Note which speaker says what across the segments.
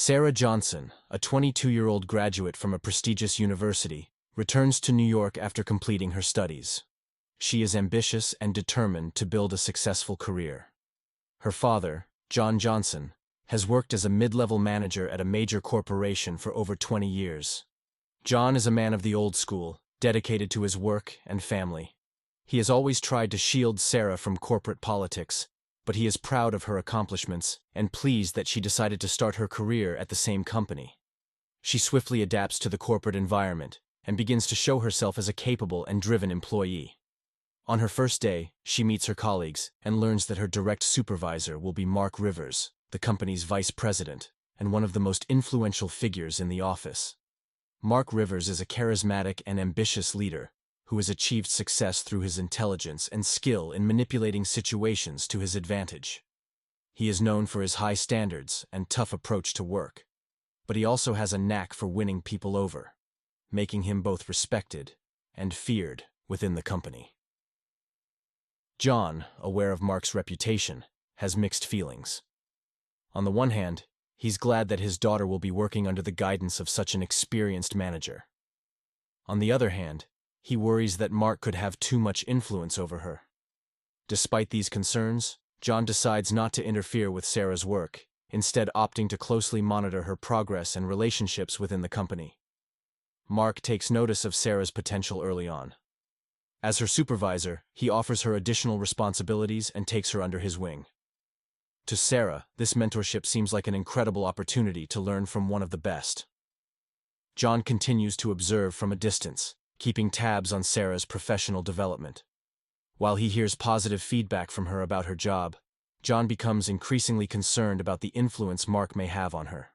Speaker 1: Sarah Johnson, a 22-year-old graduate from a prestigious university, returns to New York after completing her studies. She is ambitious and determined to build a successful career. Her father, John Johnson, has worked as a mid-level manager at a major corporation for over 20 years. John is a man of the old school, dedicated to his work and family. He has always tried to shield Sarah from corporate politics, but he is proud of her accomplishments and pleased that she decided to start her career at the same company. She swiftly adapts to the corporate environment and begins to show herself as a capable and driven employee. On her first day, she meets her colleagues and learns that her direct supervisor will be Mark Rivers, the company's vice president, and one of the most influential figures in the office. Mark Rivers is a charismatic and ambitious leader who has achieved success through his intelligence and skill in manipulating situations to his advantage. He is known for his high standards and tough approach to work, but he also has a knack for winning people over, making him both respected and feared within the company. John, aware of Mark's reputation, has mixed feelings. On the one hand, he's glad that his daughter will be working under the guidance of such an experienced manager. On the other hand, he worries that Mark could have too much influence over her. Despite these concerns, John decides not to interfere with Sarah's work, instead opting to closely monitor her progress and relationships within the company. Mark takes notice of Sarah's potential early on. As her supervisor, he offers her additional responsibilities and takes her under his wing. To Sarah, this mentorship seems like an incredible opportunity to learn from one of the best. John continues to observe from a distance, keeping tabs on Sarah's professional development. While he hears positive feedback from her about her job, John becomes increasingly concerned about the influence Mark may have on her.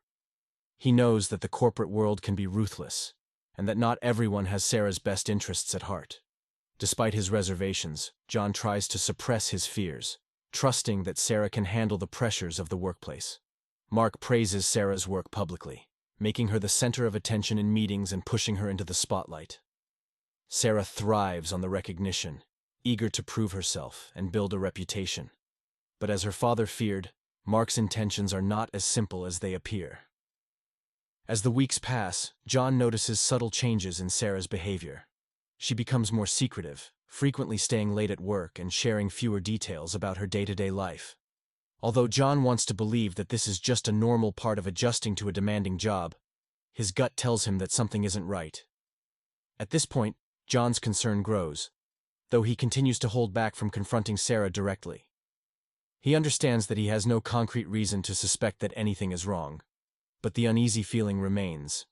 Speaker 1: He knows that the corporate world can be ruthless, and that not everyone has Sarah's best interests at heart. Despite his reservations, John tries to suppress his fears, trusting that Sarah can handle the pressures of the workplace. Mark praises Sarah's work publicly, making her the center of attention in meetings and pushing her into the spotlight. Sarah thrives on the recognition, eager to prove herself and build a reputation. But as her father feared, Mark's intentions are not as simple as they appear. As the weeks pass, John notices subtle changes in Sarah's behavior. She becomes more secretive, frequently staying late at work and sharing fewer details about her day-to-day life. Although John wants to believe that this is just a normal part of adjusting to a demanding job, his gut tells him that something isn't right. At this point, John's concern grows, though he continues to hold back from confronting Sarah directly. He understands that he has no concrete reason to suspect that anything is wrong, but the uneasy feeling remains.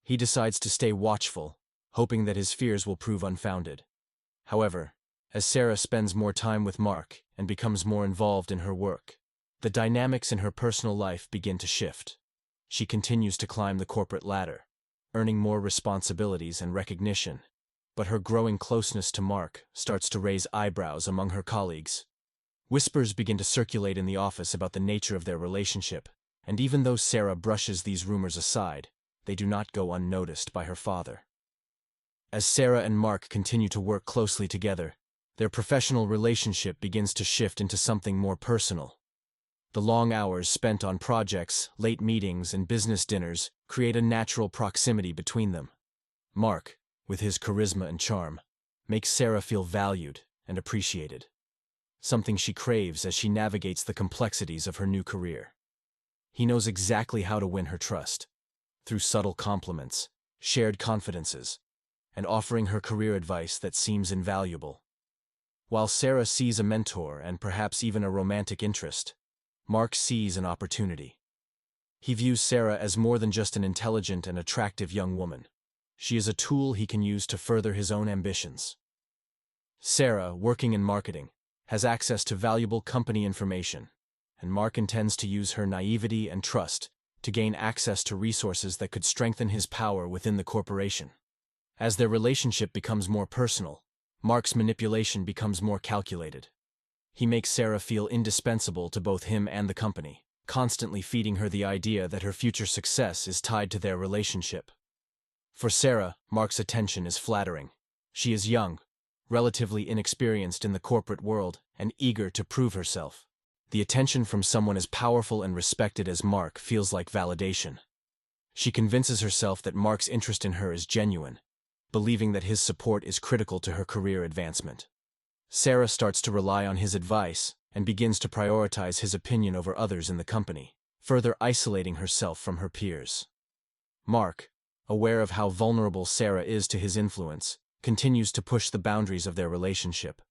Speaker 1: He decides to stay watchful, hoping that his fears will prove unfounded. However, as Sarah spends more time with Mark and becomes more involved in her work, the dynamics in her personal life begin to shift. She continues to climb the corporate ladder, earning more responsibilities and recognition, but her growing closeness to Mark starts to raise eyebrows among her colleagues. Whispers begin to circulate in the office about the nature of their relationship, and even though Sarah brushes these rumors aside, they do not go unnoticed by her father. As Sarah and Mark continue to work closely together, their professional relationship begins to shift into something more personal. The long hours spent on projects, late meetings, and business dinners create a natural proximity between them. Mark, with his charisma and charm, makes Sarah feel valued and appreciated, something she craves as she navigates the complexities of her new career. He knows exactly how to win her trust, through subtle compliments, shared confidences, and offering her career advice that seems invaluable. While Sarah sees a mentor and perhaps even a romantic interest, Mark sees an opportunity. He views Sarah as more than just an intelligent and attractive young woman. She is a tool he can use to further his own ambitions. Sarah, working in marketing, has access to valuable company information, and Mark intends to use her naivety and trust to gain access to resources that could strengthen his power within the corporation. As their relationship becomes more personal, Mark's manipulation becomes more calculated. He makes Sarah feel indispensable to both him and the company, constantly feeding her the idea that her future success is tied to their relationship. For Sarah, Mark's attention is flattering. She is young, relatively inexperienced in the corporate world, and eager to prove herself. The attention from someone as powerful and respected as Mark feels like validation. She convinces herself that Mark's interest in her is genuine, believing that his support is critical to her career advancement. Sarah starts to rely on his advice and begins to prioritize his opinion over others in the company, further isolating herself from her peers. Mark, aware of how vulnerable Sarah is to his influence, continues to push the boundaries of their relationship.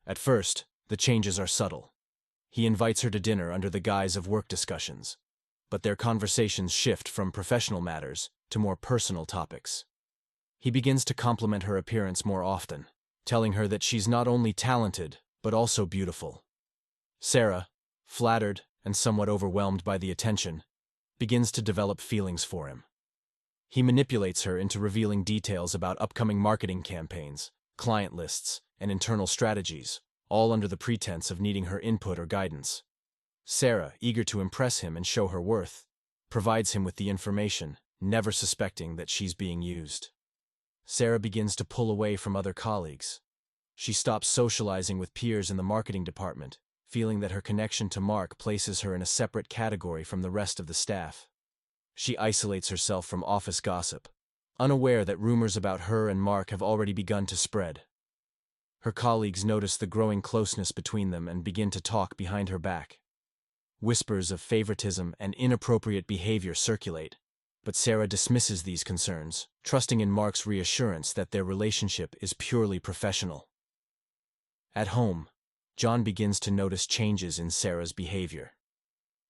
Speaker 1: At first, the changes are subtle. He invites her to dinner under the guise of work discussions, but their conversations shift from professional matters to more personal topics. He begins to compliment her appearance more often, telling her that she's not only talented, but also beautiful. Sarah, flattered and somewhat overwhelmed by the attention, begins to develop feelings for him. He manipulates her into revealing details about upcoming marketing campaigns, client lists, and internal strategies, all under the pretense of needing her input or guidance. Sarah, eager to impress him and show her worth, provides him with the information, never suspecting that she's being used. Sarah begins to pull away from other colleagues. She stops socializing with peers in the marketing department, feeling that her connection to Mark places her in a separate category from the rest of the staff. She isolates herself from office gossip, unaware that rumors about her and Mark have already begun to spread. Her colleagues notice the growing closeness between them and begin to talk behind her back. Whispers of favoritism and inappropriate behavior circulate, but Sarah dismisses these concerns, trusting in Mark's reassurance that their relationship is purely professional. At home, John begins to notice changes in Sarah's behavior.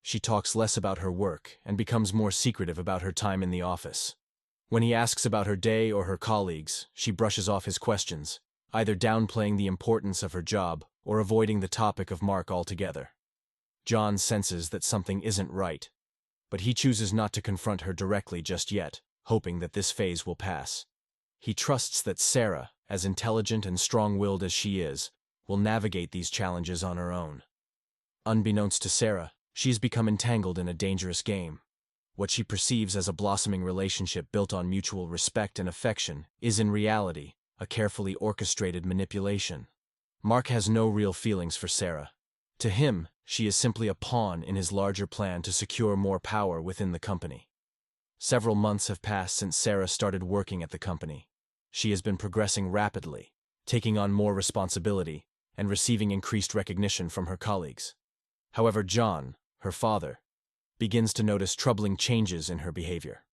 Speaker 1: She talks less about her work and becomes more secretive about her time in the office. When he asks about her day or her colleagues, she brushes off his questions, either downplaying the importance of her job or avoiding the topic of Mark altogether. John senses that something isn't right, but he chooses not to confront her directly just yet, hoping that this phase will pass. He trusts that Sarah, as intelligent and strong-willed as she is, will navigate these challenges on her own. Unbeknownst to Sarah, she has become entangled in a dangerous game. What she perceives as a blossoming relationship built on mutual respect and affection is in reality a carefully orchestrated manipulation. Mark has no real feelings for Sarah. To him, she is simply a pawn in his larger plan to secure more power within the company. Several months have passed since Sarah started working at the company. She has been progressing rapidly, taking on more responsibility, and receiving increased recognition from her colleagues. However, John, her father, begins to notice troubling changes in her behavior.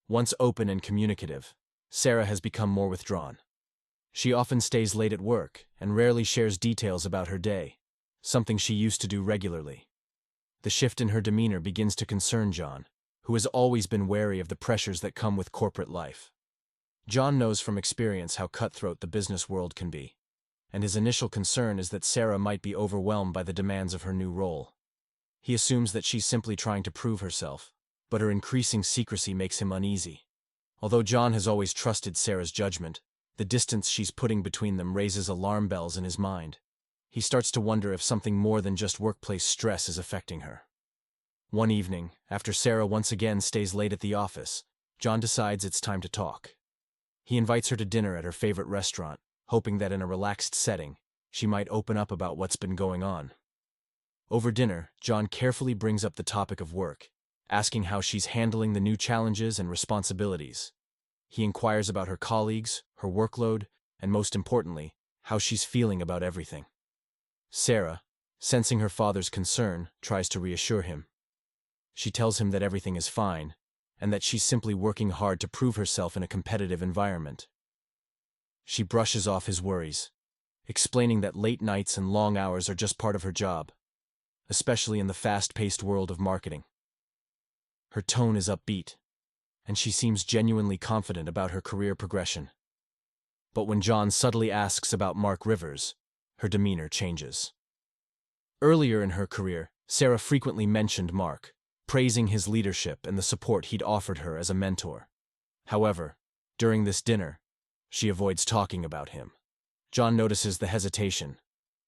Speaker 1: Once open and communicative, Sarah has become more withdrawn. She often stays late at work and rarely shares details about her day, something she used to do regularly. The shift in her demeanor begins to concern John, who has always been wary of the pressures that come with corporate life. John knows from experience how cutthroat the business world can be, and his initial concern is that Sarah might be overwhelmed by the demands of her new role. He assumes that she's simply trying to prove herself, but her increasing secrecy makes him uneasy. Although John has always trusted Sarah's judgment, the distance she's putting between them raises alarm bells in his mind. He starts to wonder if something more than just workplace stress is affecting her. One evening, after Sarah once again stays late at the office, John decides it's time to talk. He invites her to dinner at her favorite restaurant, hoping that in a relaxed setting, she might open up about what's been going on. Over dinner, John carefully brings up the topic of work, asking how she's handling the new challenges and responsibilities. He inquires about her colleagues, her workload, and most importantly, how she's feeling about everything. Sarah, sensing her father's concern, tries to reassure him. She tells him that everything is fine, and that she's simply working hard to prove herself in a competitive environment. She brushes off his worries, explaining that late nights and long hours are just part of her job, especially in the fast-paced world of marketing. Her tone is upbeat, and she seems genuinely confident about her career progression. But when John subtly asks about Mark Rivers, her demeanor changes. Earlier in her career, Sarah frequently mentioned Mark, praising his leadership and the support he'd offered her as a mentor. However, during this dinner, she avoids talking about him. John notices the hesitation,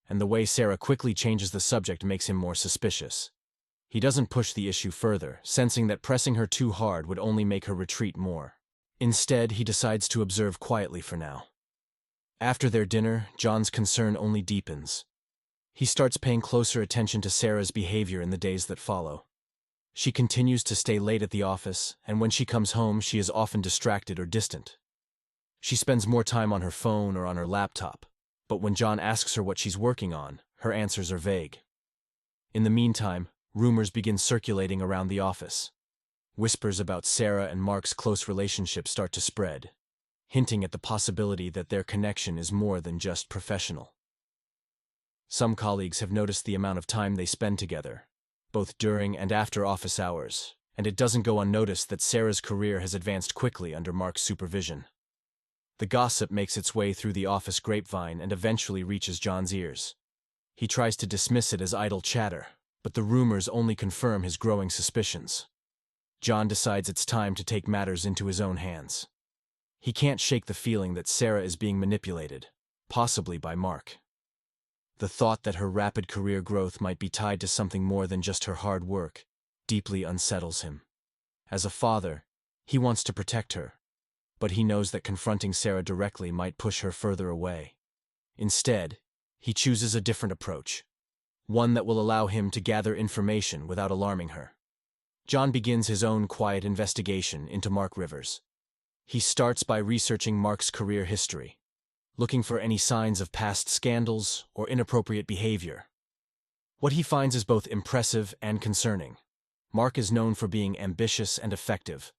Speaker 1: and the way Sarah quickly changes the subject makes him more suspicious. He doesn't push the issue further, sensing that pressing her too hard would only make her retreat more. Instead, he decides to observe quietly for now. After their dinner, John's concern only deepens. He starts paying closer attention to Sarah's behavior in the days that follow. She continues to stay late at the office, and when she comes home, she is often distracted or distant. She spends more time on her phone or on her laptop, but when John asks her what she's working on, her answers are vague. In the meantime, rumors begin circulating around the office. Whispers about Sarah and Mark's close relationship start to spread, hinting at the possibility that their connection is more than just professional. Some colleagues have noticed the amount of time they spend together, both during and after office hours, and it doesn't go unnoticed that Sarah's career has advanced quickly under Mark's supervision. The gossip makes its way through the office grapevine and eventually reaches John's ears. He tries to dismiss it as idle chatter, but the rumors only confirm his growing suspicions. John decides it's time to take matters into his own hands. He can't shake the feeling that Sarah is being manipulated, possibly by Mark. The thought that her rapid career growth might be tied to something more than just her hard work deeply unsettles him. As a father, he wants to protect her, but he knows that confronting Sarah directly might push her further away. Instead, he chooses a different approach, one that will allow him to gather information without alarming her. John begins his own quiet investigation into Mark Rivers. He starts by researching Mark's career history, looking for any signs of past scandals or inappropriate behavior. What he finds is both impressive and concerning. Mark is known for being ambitious and effective,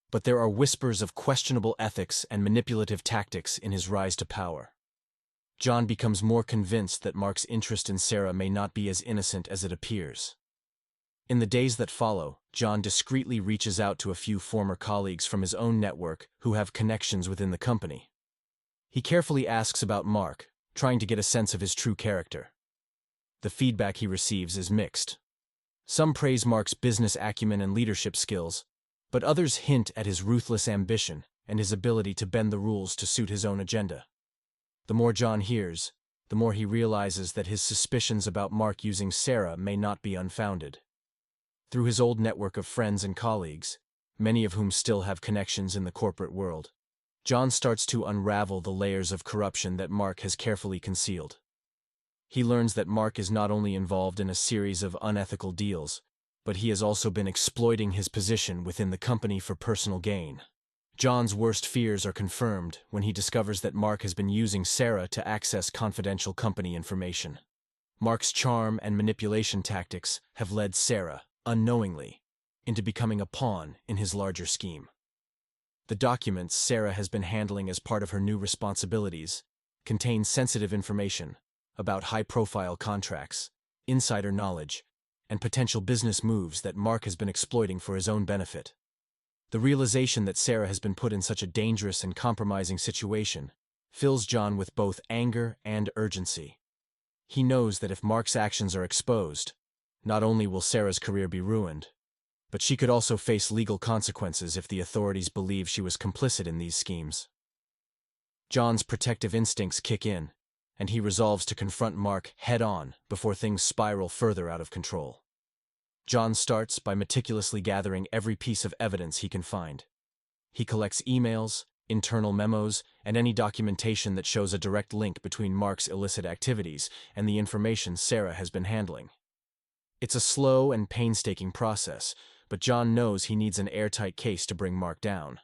Speaker 1: but there are whispers of questionable ethics and manipulative tactics in his rise to power. John becomes more convinced that Mark's interest in Sarah may not be as innocent as it appears. In the days that follow, John discreetly reaches out to a few former colleagues from his own network who have connections within the company. He carefully asks about Mark, trying to get a sense of his true character. The feedback he receives is mixed. Some praise Mark's business acumen and leadership skills, but others hint at his ruthless ambition and his ability to bend the rules to suit his own agenda. The more John hears, the more he realizes that his suspicions about Mark using Sarah may not be unfounded. Through his old network of friends and colleagues, many of whom still have connections in the corporate world, John starts to unravel the layers of corruption that Mark has carefully concealed. He learns that Mark is not only involved in a series of unethical deals, but he has also been exploiting his position within the company for personal gain. John's worst fears are confirmed when he discovers that Mark has been using Sarah to access confidential company information. Mark's charm and manipulation tactics have led Sarah, unknowingly, into becoming a pawn in his larger scheme. The documents Sarah has been handling as part of her new responsibilities contain sensitive information about high-profile contracts, insider knowledge, and potential business moves that Mark has been exploiting for his own benefit. The realization that Sarah has been put in such a dangerous and compromising situation fills John with both anger and urgency. He knows that if Mark's actions are exposed, not only will Sarah's career be ruined, but she could also face legal consequences if the authorities believe she was complicit in these schemes. John's protective instincts kick in, and he resolves to confront Mark head-on before things spiral further out of control. John starts by meticulously gathering every piece of evidence he can find. He collects emails, internal memos, and any documentation that shows a direct link between Mark's illicit activities and the information Sarah has been handling. It's a slow and painstaking process, but John knows he needs an airtight case to bring Mark down.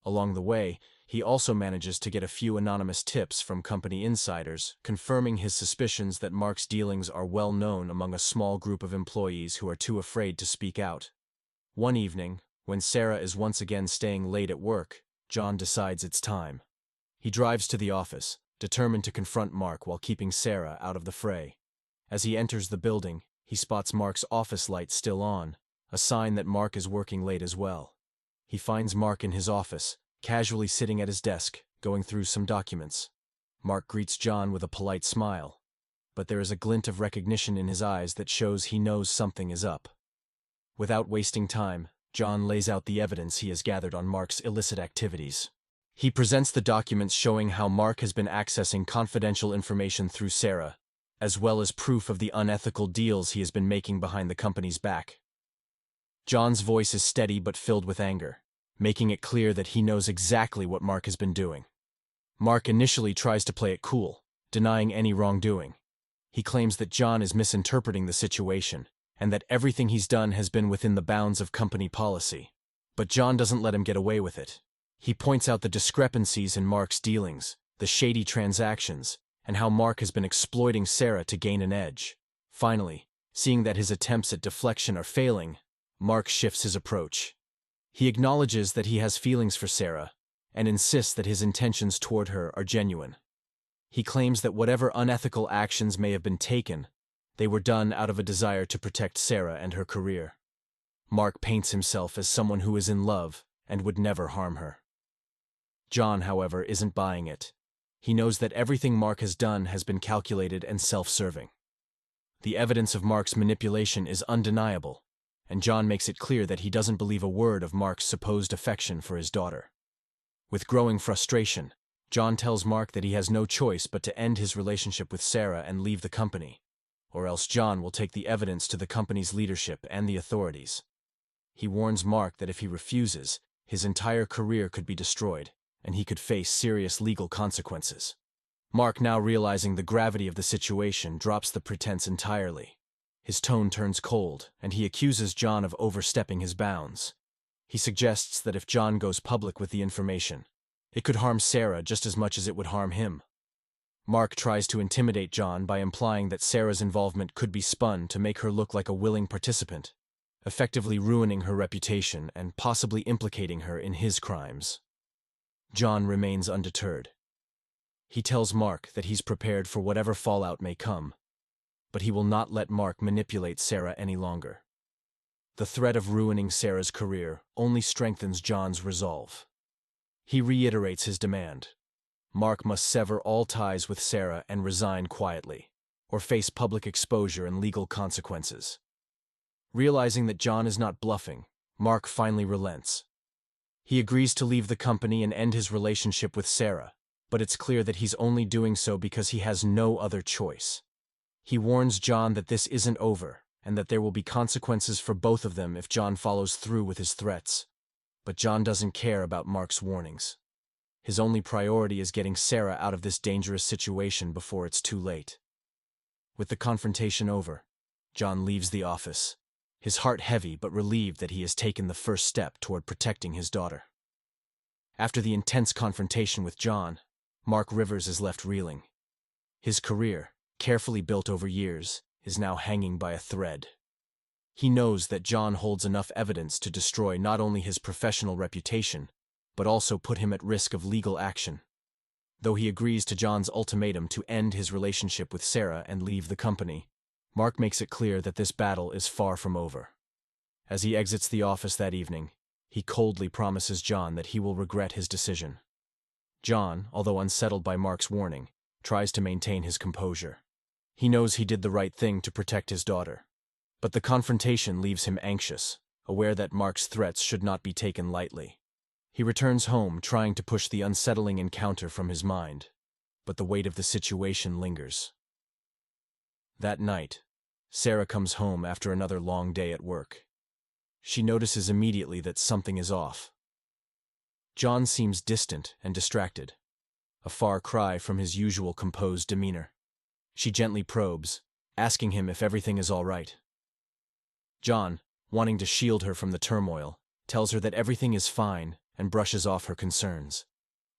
Speaker 1: Along the way, he also manages to get a few anonymous tips from company insiders, confirming his suspicions that Mark's dealings are well known among a small group of employees who are too afraid to speak out. One evening, when Sarah is once again staying late at work, John decides it's time. He drives to the office, determined to confront Mark while keeping Sarah out of the fray. As he enters the building, he spots Mark's office light still on, a sign that Mark is working late as well. He finds Mark in his office, casually sitting at his desk, going through some documents. Mark greets John with a polite smile, but there is a glint of recognition in his eyes that shows he knows something is up. Without wasting time, John lays out the evidence he has gathered on Mark's illicit activities. He presents the documents showing how Mark has been accessing confidential information through Sarah, as well as proof of the unethical deals he has been making behind the company's back. John's voice is steady but filled with anger, making it clear that he knows exactly what Mark has been doing. Mark initially tries to play it cool, denying any wrongdoing. He claims that John is misinterpreting the situation, and that everything he's done has been within the bounds of company policy. But John doesn't let him get away with it. He points out the discrepancies in Mark's dealings, the shady transactions, and how Mark has been exploiting Sarah to gain an edge. Finally, seeing that his attempts at deflection are failing, Mark shifts his approach. He acknowledges that he has feelings for Sarah, and insists that his intentions toward her are genuine. He claims that whatever unethical actions may have been taken, they were done out of a desire to protect Sarah and her career. Mark paints himself as someone who is in love and would never harm her. John, however, isn't buying it. He knows that everything Mark has done has been calculated and self-serving. The evidence of Mark's manipulation is undeniable, and John makes it clear that he doesn't believe a word of Mark's supposed affection for his daughter. With growing frustration, John tells Mark that he has no choice but to end his relationship with Sarah and leave the company, or else John will take the evidence to the company's leadership and the authorities. He warns Mark that if he refuses, his entire career could be destroyed, and he could face serious legal consequences. Mark, now realizing the gravity of the situation, drops the pretense entirely. His tone turns cold, and he accuses John of overstepping his bounds. He suggests that if John goes public with the information, it could harm Sarah just as much as it would harm him. Mark tries to intimidate John by implying that Sarah's involvement could be spun to make her look like a willing participant, effectively ruining her reputation and possibly implicating her in his crimes. John remains undeterred. He tells Mark that he's prepared for whatever fallout may come, but he will not let Mark manipulate Sarah any longer. The threat of ruining Sarah's career only strengthens John's resolve. He reiterates his demand. Mark must sever all ties with Sarah and resign quietly, or face public exposure and legal consequences. Realizing that John is not bluffing, Mark finally relents. He agrees to leave the company and end his relationship with Sarah, but it's clear that he's only doing so because he has no other choice. He warns John that this isn't over, and that there will be consequences for both of them if John follows through with his threats. But John doesn't care about Mark's warnings. His only priority is getting Sarah out of this dangerous situation before it's too late. With the confrontation over, John leaves the office, his heart heavy but relieved that he has taken the first step toward protecting his daughter. After the intense confrontation with John, Mark Rivers is left reeling. His career, carefully built over years, is now hanging by a thread. He knows that John holds enough evidence to destroy not only his professional reputation, but also put him at risk of legal action. Though he agrees to John's ultimatum to end his relationship with Sarah and leave the company, Mark makes it clear that this battle is far from over. As he exits the office that evening, he coldly promises John that he will regret his decision. John, although unsettled by Mark's warning, tries to maintain his composure. He knows he did the right thing to protect his daughter. But the confrontation leaves him anxious, aware that Mark's threats should not be taken lightly. He returns home trying to push the unsettling encounter from his mind, but the weight of the situation lingers. That night, Sarah comes home after another long day at work. She notices immediately that something is off. John seems distant and distracted, a far cry from his usual composed demeanor. She gently probes, asking him if everything is all right. John, wanting to shield her from the turmoil, tells her that everything is fine and brushes off her concerns.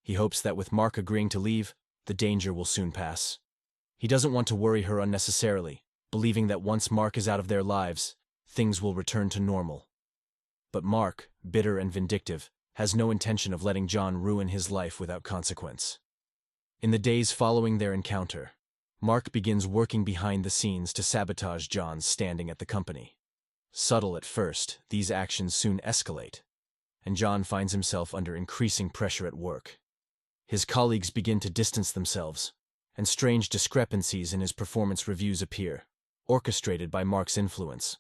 Speaker 1: He hopes that with Mark agreeing to leave, the danger will soon pass. He doesn't want to worry her unnecessarily, believing that once Mark is out of their lives, things will return to normal. But Mark, bitter and vindictive, has no intention of letting John ruin his life without consequence. In the days following their encounter, Mark begins working behind the scenes to sabotage John's standing at the company. Subtle at first, these actions soon escalate, and John finds himself under increasing pressure at work. His colleagues begin to distance themselves, and strange discrepancies in his performance reviews appear, orchestrated by Mark's influence.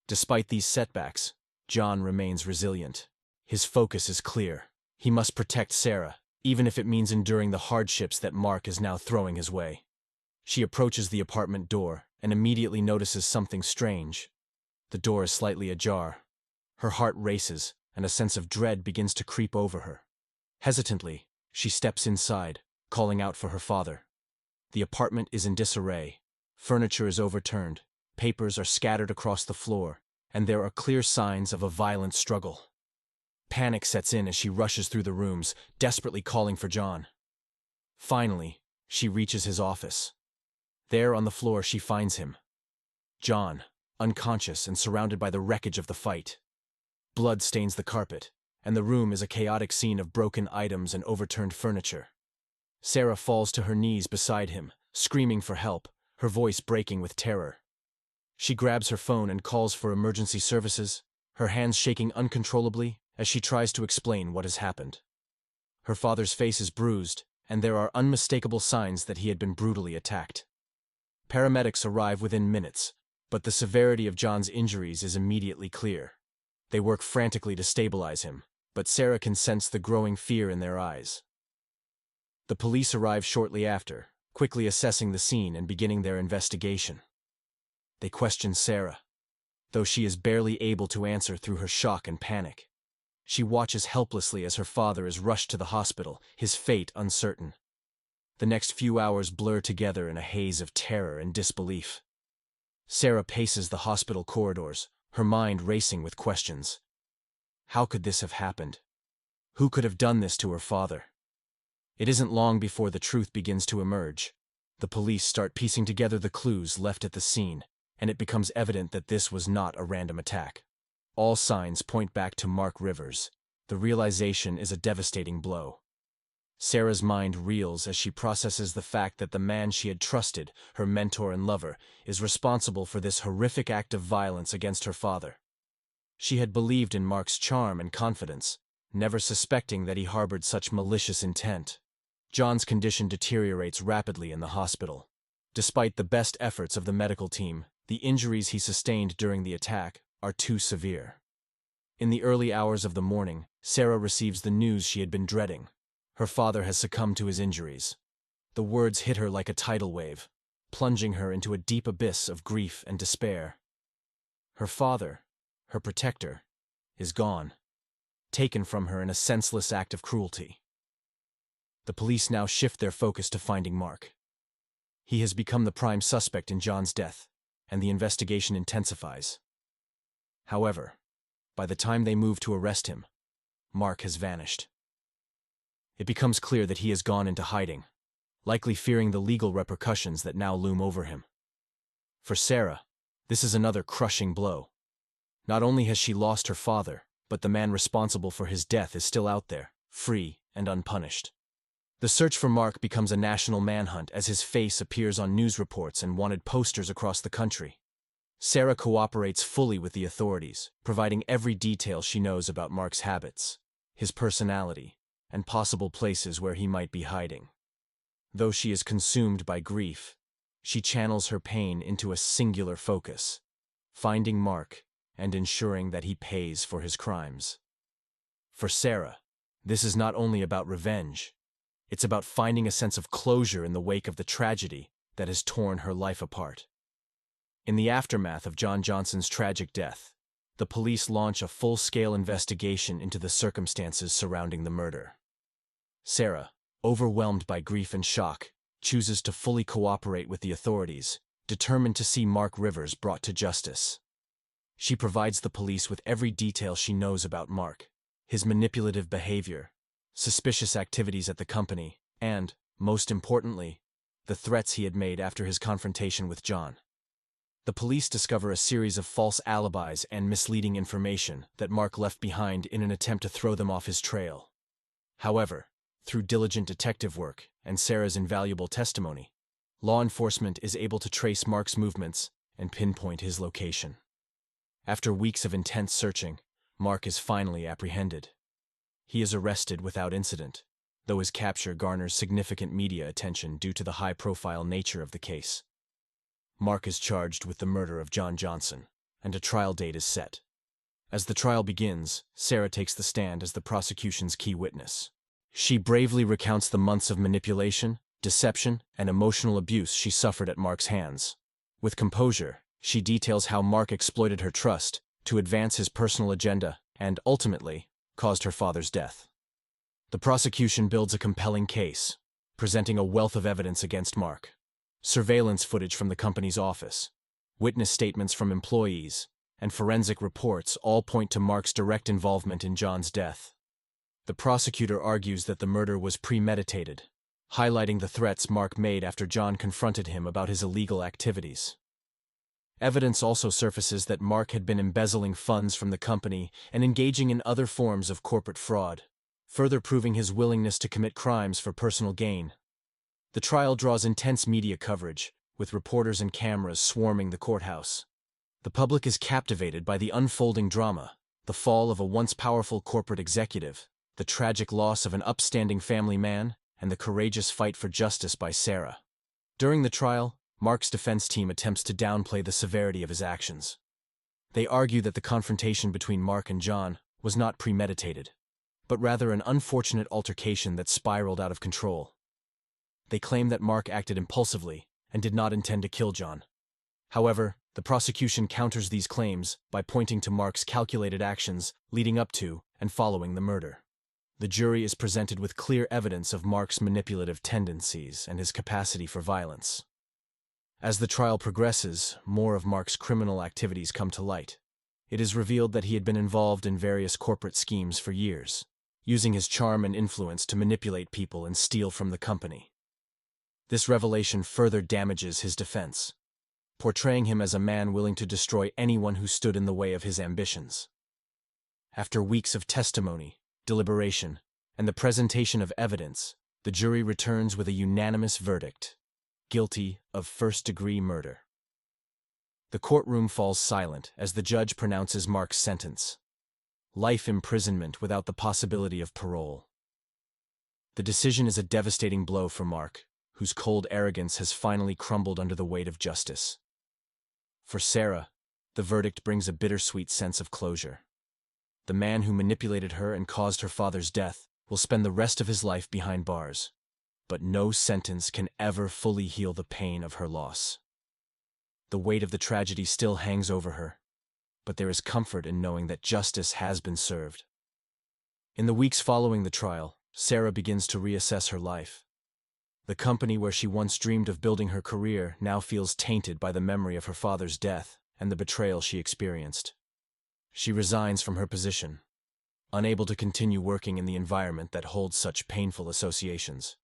Speaker 1: Despite these setbacks, John remains resilient. His focus is clear. He must protect Sarah, even if it means enduring the hardships that Mark is now throwing his way. She approaches the apartment door and immediately notices something strange. The door is slightly ajar. Her heart races, and a sense of dread begins to creep over her. Hesitantly, she steps inside, calling out for her father. The apartment is in disarray. Furniture is overturned, papers are scattered across the floor, and there are clear signs of a violent struggle. Panic sets in as she rushes through the rooms, desperately calling for John. Finally, she reaches his office. There on the floor she finds him. John, unconscious and surrounded by the wreckage of the fight. Blood stains the carpet, and the room is a chaotic scene of broken items and overturned furniture. Sarah falls to her knees beside him, screaming for help, her voice breaking with terror. She grabs her phone and calls for emergency services, her hands shaking uncontrollably as she tries to explain what has happened. Her father's face is bruised, and there are unmistakable signs that he had been brutally attacked. Paramedics arrive within minutes, but the severity of John's injuries is immediately clear. They work frantically to stabilize him, but Sarah can sense the growing fear in their eyes. The police arrive shortly after, quickly assessing the scene and beginning their investigation. They question Sarah, though she is barely able to answer through her shock and panic. She watches helplessly as her father is rushed to the hospital, his fate uncertain. The next few hours blur together in a haze of terror and disbelief. Sarah paces the hospital corridors, her mind racing with questions. How could this have happened? Who could have done this to her father? It isn't long before the truth begins to emerge. The police start piecing together the clues left at the scene, and it becomes evident that this was not a random attack. All signs point back to Mark Rivers. The realization is a devastating blow. Sarah's mind reels as she processes the fact that the man she had trusted, her mentor and lover, is responsible for this horrific act of violence against her father. She had believed in Mark's charm and confidence, never suspecting that he harbored such malicious intent. John's condition deteriorates rapidly in the hospital. Despite the best efforts of the medical team, the injuries he sustained during the attack are too severe. In the early hours of the morning, Sarah receives the news she had been dreading. Her father has succumbed to his injuries. The words hit her like a tidal wave, plunging her into a deep abyss of grief and despair. Her father, her protector, is gone, taken from her in a senseless act of cruelty. The police now shift their focus to finding Mark. He has become the prime suspect in John's death, and the investigation intensifies. However, by the time they move to arrest him, Mark has vanished. It becomes clear that he has gone into hiding, likely fearing the legal repercussions that now loom over him. For Sarah, this is another crushing blow. Not only has she lost her father, but the man responsible for his death is still out there, free and unpunished. The search for Mark becomes a national manhunt as his face appears on news reports and wanted posters across the country. Sarah cooperates fully with the authorities, providing every detail she knows about Mark's habits, his personality, and possible places where he might be hiding. Though she is consumed by grief, she channels her pain into a singular focus: finding Mark and ensuring that he pays for his crimes. For Sarah, this is not only about revenge, it's about finding a sense of closure in the wake of the tragedy that has torn her life apart. In the aftermath of John Johnson's tragic death, the police launch a full-scale investigation into the circumstances surrounding the murder. Sarah, overwhelmed by grief and shock, chooses to fully cooperate with the authorities, determined to see Mark Rivers brought to justice. She provides the police with every detail she knows about Mark, his manipulative behavior, suspicious activities at the company, and, most importantly, the threats he had made after his confrontation with John. The police discover a series of false alibis and misleading information that Mark left behind in an attempt to throw them off his trail. However, through diligent detective work and Sarah's invaluable testimony, law enforcement is able to trace Mark's movements and pinpoint his location. After weeks of intense searching, Mark is finally apprehended. He is arrested without incident, though his capture garners significant media attention due to the high-profile nature of the case. Mark is charged with the murder of John Johnson, and a trial date is set. As the trial begins, Sarah takes the stand as the prosecution's key witness. She bravely recounts the months of manipulation, deception, and emotional abuse she suffered at Mark's hands. With composure, she details how Mark exploited her trust to advance his personal agenda and, ultimately, caused her father's death. The prosecution builds a compelling case, presenting a wealth of evidence against Mark. Surveillance footage from the company's office, witness statements from employees, and forensic reports all point to Mark's direct involvement in John's death. The prosecutor argues that the murder was premeditated, highlighting the threats Mark made after John confronted him about his illegal activities. Evidence also surfaces that Mark had been embezzling funds from the company and engaging in other forms of corporate fraud, further proving his willingness to commit crimes for personal gain. The trial draws intense media coverage, with reporters and cameras swarming the courthouse. The public is captivated by the unfolding drama, the fall of a once powerful corporate executive, the tragic loss of an upstanding family man, and the courageous fight for justice by Sarah. During the trial, Mark's defense team attempts to downplay the severity of his actions. They argue that the confrontation between Mark and John was not premeditated, but rather an unfortunate altercation that spiraled out of control. They claim that Mark acted impulsively and did not intend to kill John. However, the prosecution counters these claims by pointing to Mark's calculated actions leading up to and following the murder. The jury is presented with clear evidence of Mark's manipulative tendencies and his capacity for violence. As the trial progresses, more of Mark's criminal activities come to light. It is revealed that he had been involved in various corporate schemes for years, using his charm and influence to manipulate people and steal from the company. This revelation further damages his defense, portraying him as a man willing to destroy anyone who stood in the way of his ambitions. After weeks of testimony, deliberation, and the presentation of evidence, the jury returns with a unanimous verdict: guilty of first-degree murder. The courtroom falls silent as the judge pronounces Mark's sentence: life imprisonment without the possibility of parole. The decision is a devastating blow for Mark, whose cold arrogance has finally crumbled under the weight of justice. For Sarah, the verdict brings a bittersweet sense of closure. The man who manipulated her and caused her father's death will spend the rest of his life behind bars, but no sentence can ever fully heal the pain of her loss. The weight of the tragedy still hangs over her, but there is comfort in knowing that justice has been served. In the weeks following the trial, Sarah begins to reassess her life. The company where she once dreamed of building her career now feels tainted by the memory of her father's death and the betrayal she experienced. She resigns from her position, unable to continue working in the environment that holds such painful associations.